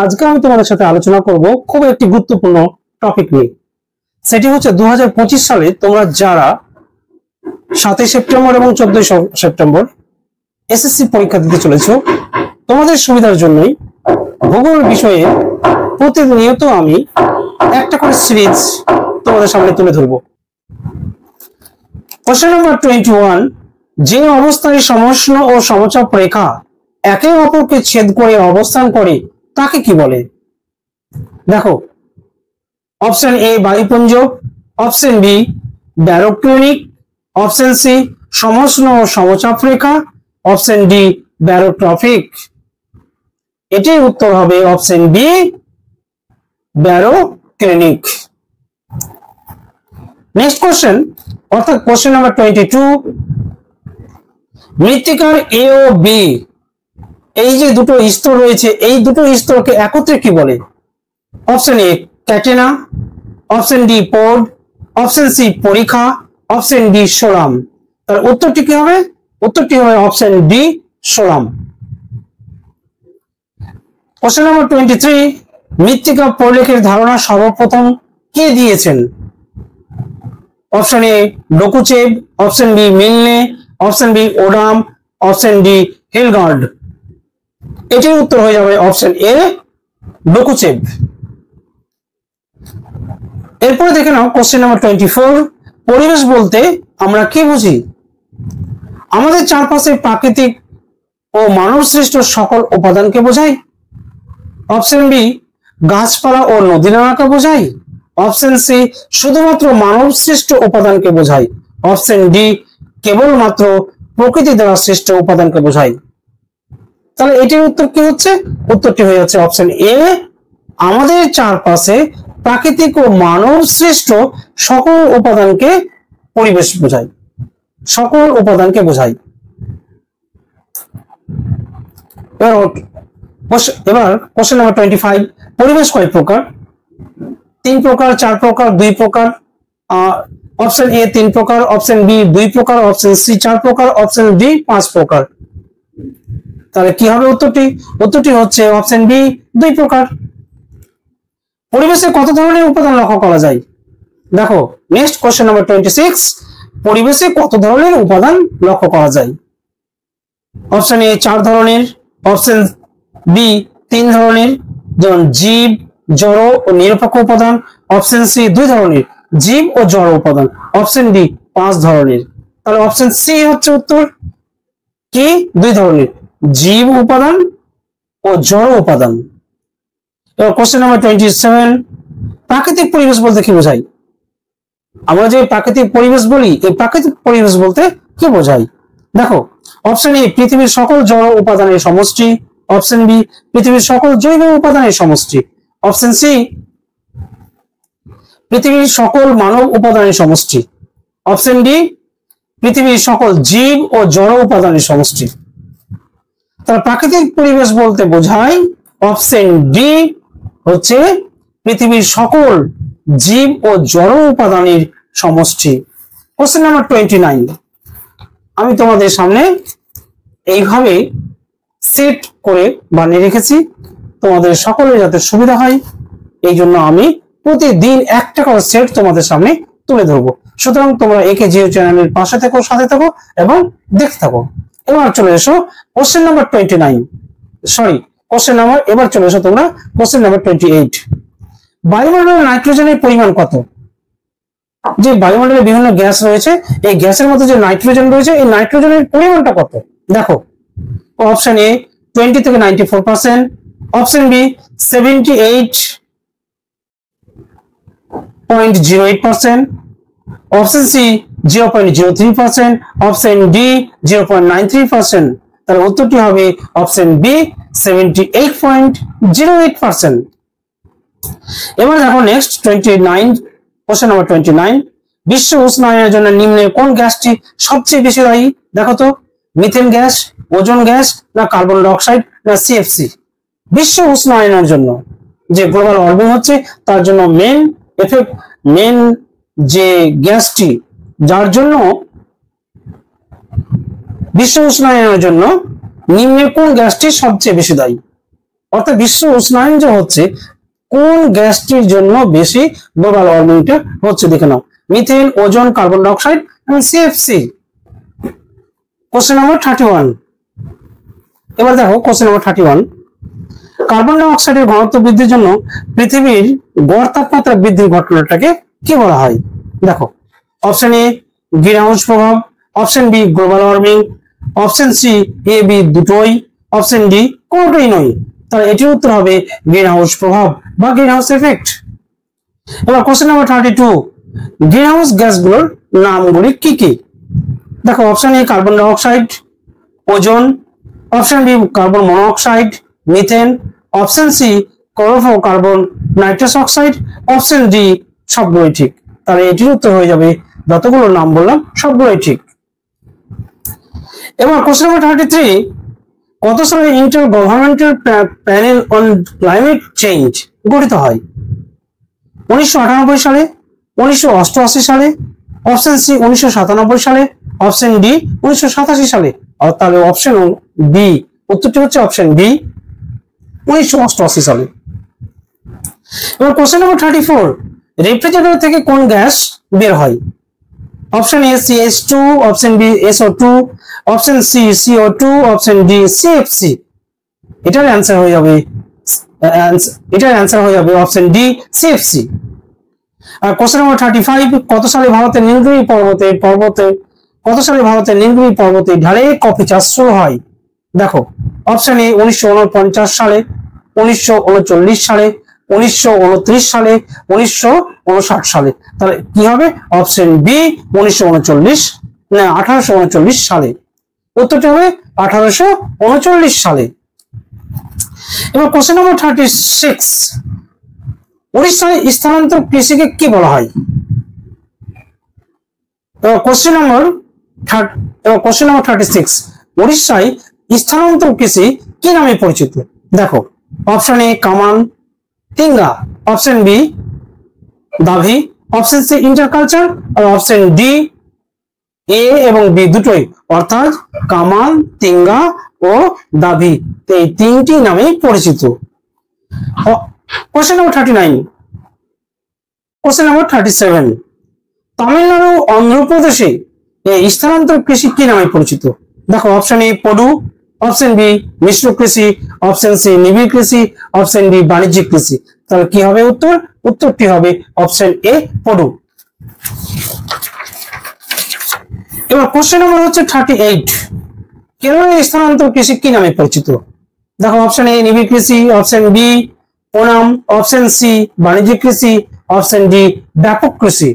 আজকে আমি তোমাদের সাথে আলোচনা করব খুব একটি গুরুত্বপূর্ণ টপিক নিয়ে। সেটি হচ্ছে 2025 সালে তোমরা যারা 7ই সেপ্টেম্বর এবং 14ই সেপ্টেম্বর এসএসসি পরীক্ষা দিতে চলেছো, তোমাদের সুবিধার জন্যই ভূগোল বিষয়ে প্রতিনিয়ত আমি একটা করে সিরিজ তোমাদের সামনে তুলে ধরবো। কোশ্চেন নাম্বার 21, যে অবস্থায় সমষ্ণ ও সমচাপ রেখা একে অপরকে ছেদ করে অবস্থান করে তাকে কি বলে? দেখো, অপশন এ বায়ুপুঞ্জ, option B baroclinic, option C সমষ্ণ ও সমচাপ রেখা, অপশন ডি ব্যারোট্রফিক। এটির উত্তর হবে option B baroclinic. Next question, অর্থাৎ কোশ্চেন নাম্বার 22, মৃত্তিকার এ ও বি এই যে দুটো স্তর রয়েছে, এই দুটো স্তরকে একত্রে কি বলে? Option A catena, option D pod, option C পরীক্ষা, অপশন ডি সোলাম। তার উত্তরটি কি হবে? উত্তরটি হবে option D solum. Question number 23, মৃত্তিকা পরিলেখের ধারণা সর্বপ্রথম কে দিয়েছেন? Option A Dokuchaev, option B Milne, option B Odum, option D Hilgard. এটির উত্তর হয়ে যাবে অপশন এ ডকুচেভ। এরপরে দেখে নাও কোশ্চেন নাম্বার 24, পরিবেশ বলতে আমরা কি বুঝি? আমাদের চারপাশে প্রাকৃতিক ও মানব সৃষ্ট সকল উপাদানকে বোঝায়। অপশন বি গাছপালা ও নদী নালাকে বোঝায়। অপশন সি শুধুমাত্র মানব সৃষ্ট উপাদানকে বোঝায়। অপশন ডি কেবলমাত্র প্রকৃতি দ্বারা সৃষ্ট উপাদানকে বোঝায়। তাহলে এটির উত্তর কি হচ্ছে? উত্তরটি হয়ে যাচ্ছে অপশন এ, আমাদের চারপাশে প্রাকৃতিক ও মানব সৃষ্ট সকল উপাদানকে পরিবেশ বোঝায়, সকল উপাদানকে বোঝায়। এবার কোশ্চেন নাম্বার 25, পরিবেশ কয় প্রকার? 3 প্রকার, 4 প্রকার, 2 প্রকার। অপশন এ 3 প্রকার, অপশন বি 2 প্রকার, অপশন সি 4 প্রকার, অপশন ডি 5 প্রকার। তাহলে কি হবে উত্তরটি? উত্তরটি হচ্ছে অপশন বি 2 প্রকার। পরিবেশে কত ধরনের উপাদান লক্ষ্য করা যায়? দেখো, নেক্সট কোশ্চেন নাম্বার 26, পরিবেশে কত ধরনের উপাদান লক্ষ্য করা যায়? অপশন এ 4 ধরনের, অপশন বি 3 ধরনের, যেমন জীব, জড় ও নিরপেক্ষ উপাদান। অপশন সি 2 ধরনের, জীব ও জড় উপাদান। অপশন ডি 5 ধরনের। তাহলে অপশন সি হচ্ছে উত্তর, কি 2 ধরনের, জীব উপাদান ও জড় উপাদান। এবার কোশ্চেন নাম্বার 27, প্রাকৃতিক পরিবেশ বলতে কি বোঝায়? আমরা যে প্রাকৃতিক পরিবেশ বলি, এই প্রাকৃতিক পরিবেশ বলতে কি বোঝায়? দেখো, অপশন এ পৃথিবীর সকল জড় উপাদানের সমষ্টি, অপশন বি পৃথিবীর সকল জৈব উপাদানের সমষ্টি, অপশন সি পৃথিবীর সকল মানব উপাদানের সমষ্টি, অপশন ডি পৃথিবীর সকল জীব ও জড় উপাদানের সমষ্টি। তার প্রাকৃতিক পরিবেশ বলতে বোঝায় অপশন ডি হচ্ছে পৃথিবীর সকল জীব ও জড় উপাদানের সমষ্টি। কোশ্চেন নাম্বার 29, আমি তোমাদের সামনে এইভাবে সেট করে বানিয়ে রেখেছি, তোমাদের সকলের যাতে সুবিধা হয় এই জন্য আমি প্রতিদিন একটা করে সেট তোমাদের সামনে তুলে ধরবো। সুতরাং তোমরা একে জিও চ্যানেলের পাশে থেকো, সাথে থাকো এবং দেখতে থাকো। এবার চলে এসো question number 29, sorry question number, এবার চলে এসো তোমরা কোশ্চেন নাম্বার 28, বায়ুমণ্ডলে নাইট্রোজেনের পরিমাণ কত? যে বায়ুমণ্ডলে বিভিন্ন গ্যাস রয়েছে, এই গ্যাসের মধ্যে যে নাইট্রোজেন রয়েছে, এই নাইট্রোজেনের পরিমাণটা কত? দেখো, অপশন এ 20 থেকে 94%, option B 78.08%, option C 0.03%, option D 0.93%। তার উত্তরটি হবে অপশন বি 78.08%। এবার দেখো নেক্সট 29, কোশ্চেন নাম্বার 29, বিশ্ব উষ্ণায়নের জন্য নিম্নের কোন গ্যাসটি সবচেয়ে বেশি দায়ী? দেখো তো, মিথেন গ্যাস, ওজোন গ্যাস, না কার্বন ডাই অক্সাইড, না সিএফসি? বিশ্ব উষ্ণায়নের জন্য যে গ্লোবাল ওয়ার্মিং হচ্ছে, তার জন্য মেন যে গ্যাসটি, যার জন্য বিশ্ব উষ্ণায়নের জন্য নিম্নের কোন গ্যাসটি সবচেয়ে বেশি দায়ী? অর্থাৎ বিশ্ব উষ্ণায়ন যে হচ্ছে কোন গ্যাসটির জন্য বেশি গ্লোবাল ওয়ার্মিংটা হচ্ছে দেখে নাও। Methane, ozone, carbon die oxide এবং সিএফসি। Question number 31। এবার দেখো কোশ্চেন নাম্বার 31। কার্বন ডাই অক্সাইডের ঘনত্ব বৃদ্ধির জন্য পৃথিবীর গড় তাপমাত্রা বৃদ্ধির ঘটনাটাকে কি বলা হয়? দেখো, অপশন এ গ্রিন হাউস প্রভাব, option B global warming, option C A B দুটোই, অপশন ডি কোনোটাই নয়। তাহলে এটির উত্তর হবে গ্রিন হাউস প্রভাব বা গ্রিন হাউস এফেক্ট। এবার কোশ্চেন নাম্বার 32। গ্রিন হাউস গ্যাসগুলোর নামগুলি কি কি? দেখো, অপশন এ carbon die oxide, ozone, option B carbon monoxide, methane, option C chlorofluorocarbon nitrous oxide, option D সবগুলোই ঠিক। তাহলে এটির উত্তর হয়ে যাবে যতগুলো নাম বললাম সবগুলোই ঠিক। এবার কোশ্চেন নাম্বার 33। কত সালে inter governmental panel on climate change গঠিত হয়? 1998 সালে, 1988 সালে, অপশন সি 1997 সালে, অপশন ডি 1987 সালে। তাহলে অপশন বি, উত্তরটি হচ্ছে অপশন বি 1988 সালে। এবার কোশ্চেন নাম্বার 34। রেফ্রিজারেটর থেকে কোন গ্যাস বের হয়? Option A CH2, option B SO2, option C CO2, option D CFC। এটার অ্যান্সার হয়ে যাবে অপশন ডি CFC। আর কোশ্চেন নাম্বার 35। কত সালে ভারতের নীলগিরি পর্বতে ঢালে কফি চাষ শুরু হয়? দেখো, অপশন এ 1949 সালে, 1939 সালে, 1929 সালে, 1959 সালে। তাহলে কি হবে? অপশন বি 1839 সালে। উত্তরটি হবে 1839 সালে। এবার কোশ্চেন নাম্বার 36। উড়িষ্যায় স্থানান্তর কৃষিকে কি বলা হয়? Question number 36। উড়িষ্যায় স্থানান্তর কৃষি কি নামে পরিচিত? দেখো, অপশন এ কামান, তিঙ্গা, অপশন বি দাভি, অপশন সি ইন্টারকালচার, আর অপশন ডি এ এবং বি দুটোই, অর্থাৎ কামান, তিঙ্গা ও দাভি, এই তিনটি নামে পরিচিত। Question number 39। Question number 37। Tamil Nadu, অন্ধ্রপ্রদেশে এই স্থানান্তর কৃষি কি নামে পরিচিত? দেখো, অপশন এ পডু, অপশন বি মিশ্র কৃষি, অপশন সি নিবিড় কৃষি, অপশন ডি বাণিজ্যিক কৃষি। তাহলে কি হবে উত্তর? উত্তরটি হবে অপশন এ পডু। এবার কোশ্চেন নাম্বার হচ্ছে 38। কেরলের স্থানান্তর কৃষি কি নামে পরিচিত? দেখো, অপশন এ নিবিড় কৃষি, অপশন বি ওনাম, অপশন সি বাণিজ্যিক কৃষি, অপশন ডি ব্যাপক কৃষি।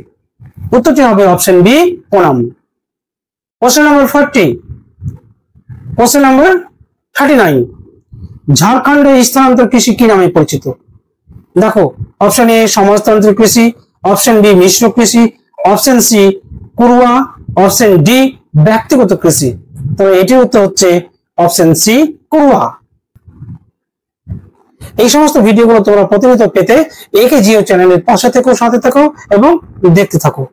উত্তরটি হবে অপশন বি ওনাম। Question number 40। Question number 39। ঝাড়খণ্ডের স্থানান্তর কৃষি কি নামে পরিচিত? দেখো, অপশন এ সমাজতান্ত্রিক কৃষি, অপশন বি মিশ্র কৃষি, option C Kurua, option D ব্যক্তিগত কৃষি। তো এটির উত্তর হচ্ছে অপশন সি কুরুয়া। এই সমস্ত ভিডিওগুলো তোমরা প্রতিনিয়ত পেতে একে জিও চ্যানেলের পাশে থেকো, সাথে থেকো এবং দেখতে থাকো।